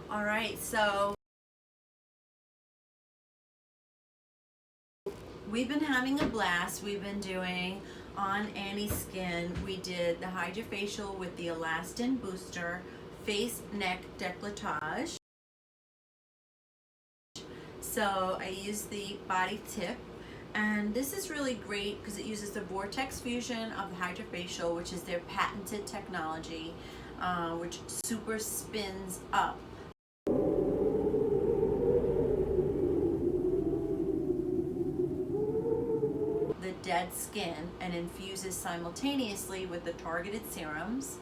All right, so we've been having a blast. We've been doing on Annie's skin. We did the HydraFacial with the Alastin booster, face, neck, decolletage. So I used the body tip, and this is really great because it uses the vortex fusion of the HydraFacial, which is their patented technology, which super spins up the dead skin and infuses simultaneously with the targeted serums,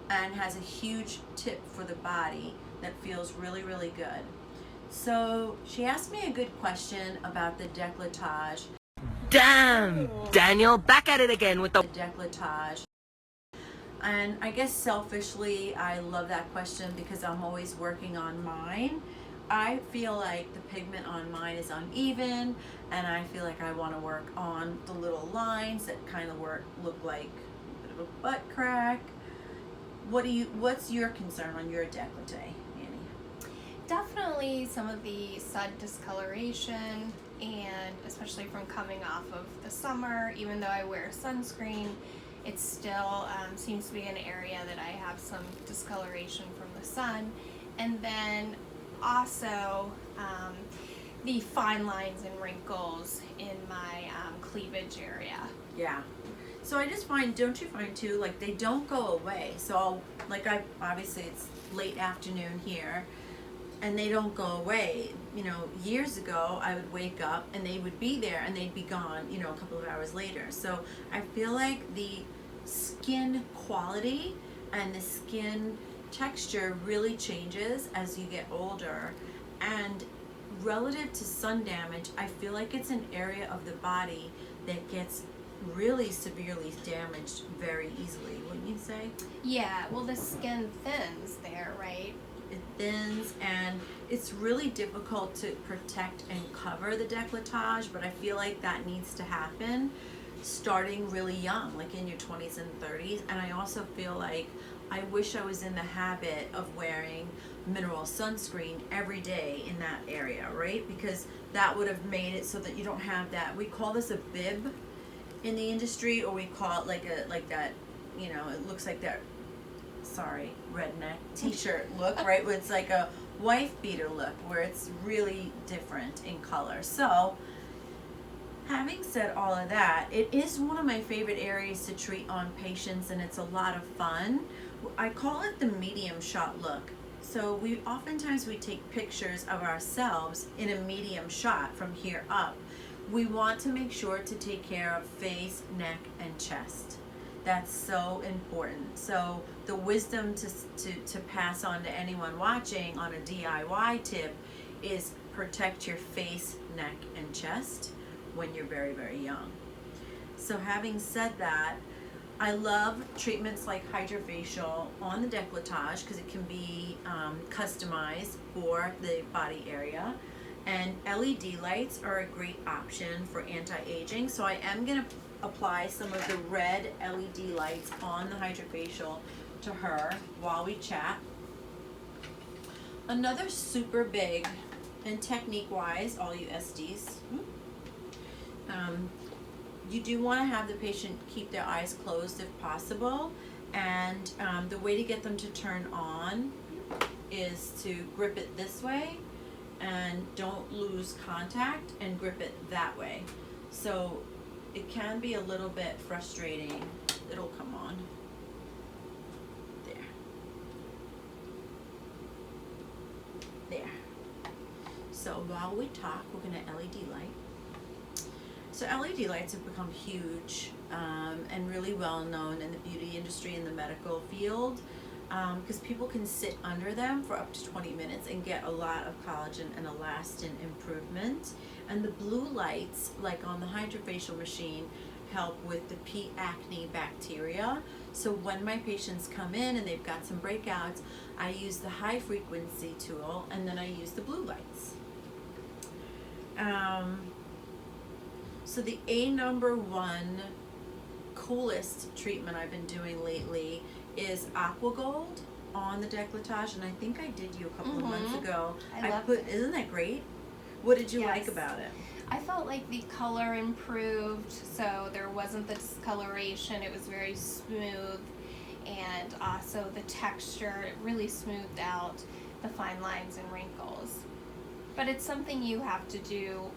and has a huge tip for the body that feels really, really good. So she asked me a good question about the decolletage. Damn, Daniel, back at it again with the Decolletage. And I guess selfishly, I love that question because I'm always working on mine. I feel like the pigment on mine is uneven, and I feel like I want to work on the little lines that kind of look like a bit of a butt crack. What's your concern on your décolleté, Annie? Definitely some of the sun discoloration, and especially from coming off of the summer, even though I wear sunscreen, it still seems to be an area that I have some discoloration from the sun. And then also the fine lines and wrinkles in my cleavage area. Yeah. So I just find, don't you find too, like they don't go away. So obviously it's late afternoon here, and they don't go away. You know, years ago I would wake up and they would be there and they'd be gone, you know, a couple of hours later. So I feel like the skin quality and the skin texture really changes as you get older. And relative to sun damage, I feel like it's an area of the body that gets really severely damaged very easily, wouldn't you say? Yeah, well, the skin thins there, right? It thins, and it's really difficult to protect and cover the décolletage, but I feel like that needs to happen starting really young, like in your 20s and 30s. And I also feel like I wish I was in the habit of wearing mineral sunscreen every day in that area, right? Because that would have made it so that you don't have that. We call this a bib in the industry, or we call it like that, you know, it looks like that, sorry, redneck t-shirt look, right? Where it's like a wife beater look, where it's really different in color. So having said all of that, it is one of my favorite areas to treat on patients, and it's a lot of fun. I call it the medium shot look. So oftentimes we take pictures of ourselves in a medium shot from here up. We want to make sure to take care of face, neck, and chest. That's so important. So the wisdom to pass on to anyone watching on a DIY tip is protect your face, neck, and chest when you're very, very young. So having said that, I love treatments like HydraFacial on the décolletage because it can be customized for the body area. And LED lights are a great option for anti-aging. So I am going to apply some of the red LED lights on the HydraFacial to her while we chat. Another super big, and technique-wise, all you SDs, you do want to have the patient keep their eyes closed if possible. And the way to get them to turn on is to grip it this way, and don't lose contact, and grip it that way. So it can be a little bit frustrating. It'll come on. There. There. So while we talk, we're going to LED light. So LED lights have become huge and really well known in the beauty industry and the medical field. Because people can sit under them for up to 20 minutes and get a lot of collagen and elastin improvement. And the blue lights, like on the HydraFacial machine, help with the P. acne bacteria. So when my patients come in and they've got some breakouts, I use the high frequency tool, and then I use the blue lights. So the #1 coolest treatment I've been doing lately is AquaGold. on the decolletage, and I think I did you a couple of months ago. I loved put it. Isn't that great? What did you like Yes. about it? I felt like the color improved, so there wasn't the discoloration. It was very smooth, and also the texture, it really smoothed out the fine lines and wrinkles. But it's something you have to do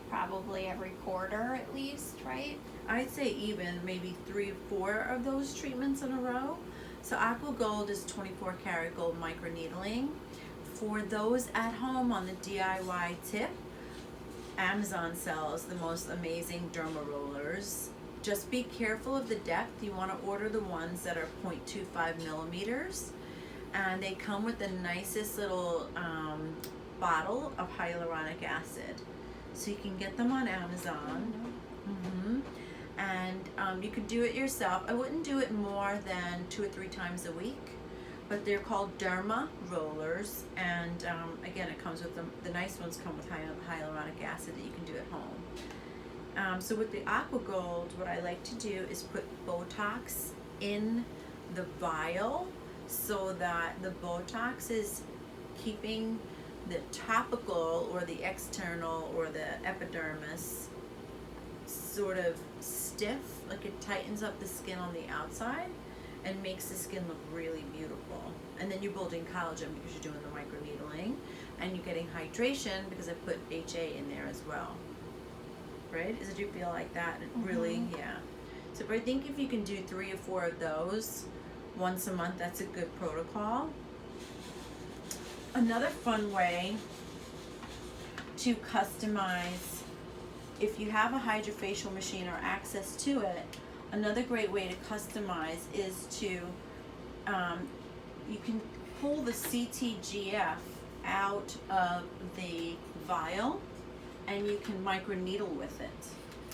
probably every quarter at least, right? I'd say even maybe 3 or 4 of those treatments in a row. So AquaGold is 24 karat gold microneedling. For those at home on the DIY tip, Amazon sells the most amazing Derma Rollers. Just be careful of the depth. You want to order the ones that are 0.25 millimeters. And they come with the nicest little bottle of hyaluronic acid. So you can get them on Amazon. And you could do it yourself. I wouldn't do it more than 2 or 3 times a week. But they're called Derma Rollers, and again, it comes with the nice ones come with hyaluronic acid that you can do at home. So with the AquaGold, what I like to do is put Botox in the vial so that the Botox is keeping the topical or the external or the epidermis sort of stiff, like it tightens up the skin on the outside and makes the skin look really beautiful. And then you're building collagen because you're doing the microneedling, and you're getting hydration because I put HA in there as well. Right? Did you feel like that? Really? Yeah. So but I think if you can do 3 or 4 of those once a month, that's a good protocol. Another fun way to customize, if you have a HydraFacial machine or access to it, another great way to customize is to, you can pull the CTGF out of the vial and you can microneedle with it.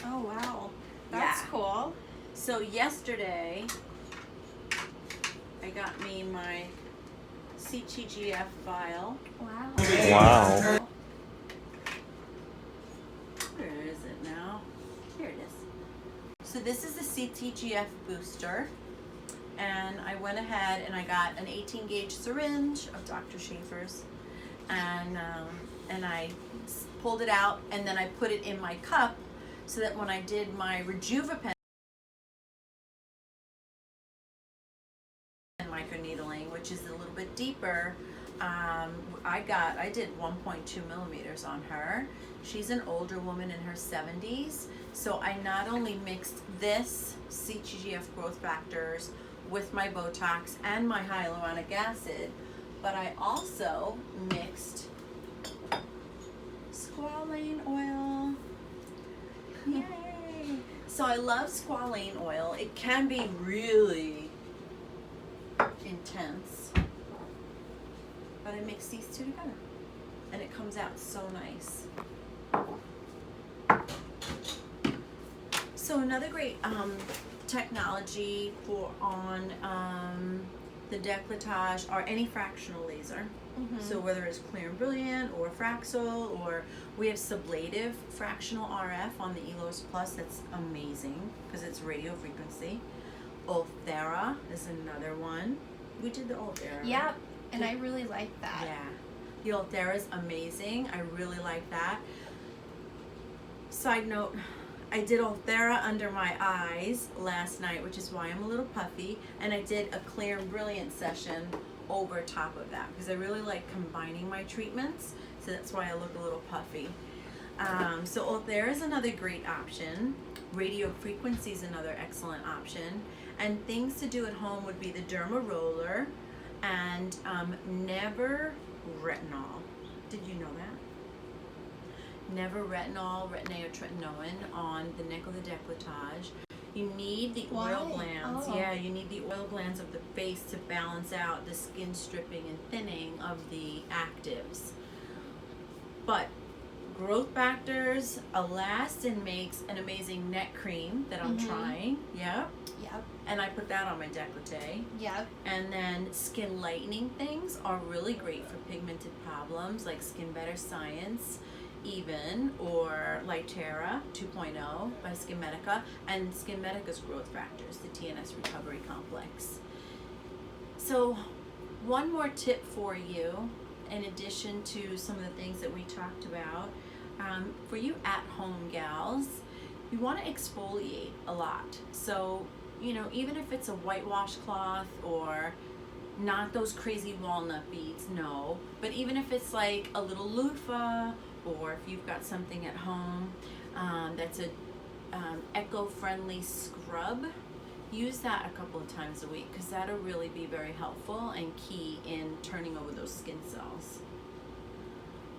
Oh wow, that's cool. So yesterday, I got me my CTGF vial. Wow. Wow. Where is it now? Here it is. So this is the CTGF booster, and I went ahead and I got an 18 gauge syringe of Dr. Schaefer's, and I pulled it out and then I put it in my cup so that when I did my Rejuvapen microneedling, which is a little bit deeper, I did 1.2 millimeters on her. She's an older woman in her 70s, so I not only mixed this CTGF growth factors with my Botox and my hyaluronic acid, but I also mixed squalane oil. Yay! So I love squalane oil. It can be really intense, but I mix these two together and it comes out so nice. So another great technology for on the decolletage or any fractional laser. So whether it's clear and brilliant or Fraxel, or we have sublative fractional RF on the Elos Plus. That's amazing because it's radio frequency. Ulthera is another one. We did the Ulthera. Yep, and I really like that. Yeah, the Ulthera is amazing. I really like that. Side note, I did Ulthera under my eyes last night, which is why I'm a little puffy, and I did a clear and brilliant session over top of that because I really like combining my treatments, so that's why I look a little puffy. So Ulthera is another great option. Radio frequency is another excellent option. And things to do at home would be the Derma Roller and never retinol. Did you know that? Never retinol, retin-A or tretinoin on the neck of the decolletage. You need the oil glands. Oh. Yeah, you need the oil glands of the face to balance out the skin stripping and thinning of the actives. But growth factors, Alastin makes an amazing neck cream that I'm trying. Yep. Yep. And I put that on my decolleté. Yep. And then skin lightening things are really great for pigmented problems like Skin Better Science, even, or Ulthera 2.0 by Skinmedica, and Skinmedica's growth factors, the TNS recovery complex. So one more tip for you, in addition to some of the things that we talked about, for you at-home gals, you want to exfoliate a lot. So, you know, even if it's a whitewash cloth or not those crazy walnut beads, no, but even if it's like a little loofah, or if you've got something at home that's a eco-friendly scrub, use that a couple of times a week, because that'll really be very helpful and key in turning over those skin cells.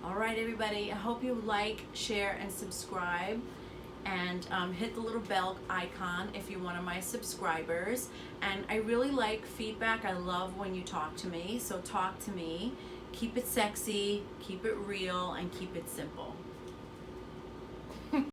All right, everybody, I hope you like, share, and subscribe, and hit the little bell icon if you're one of my subscribers. And I really like feedback. I love when you talk to me, so talk to me. Keep it sexy, keep it real, and keep it simple.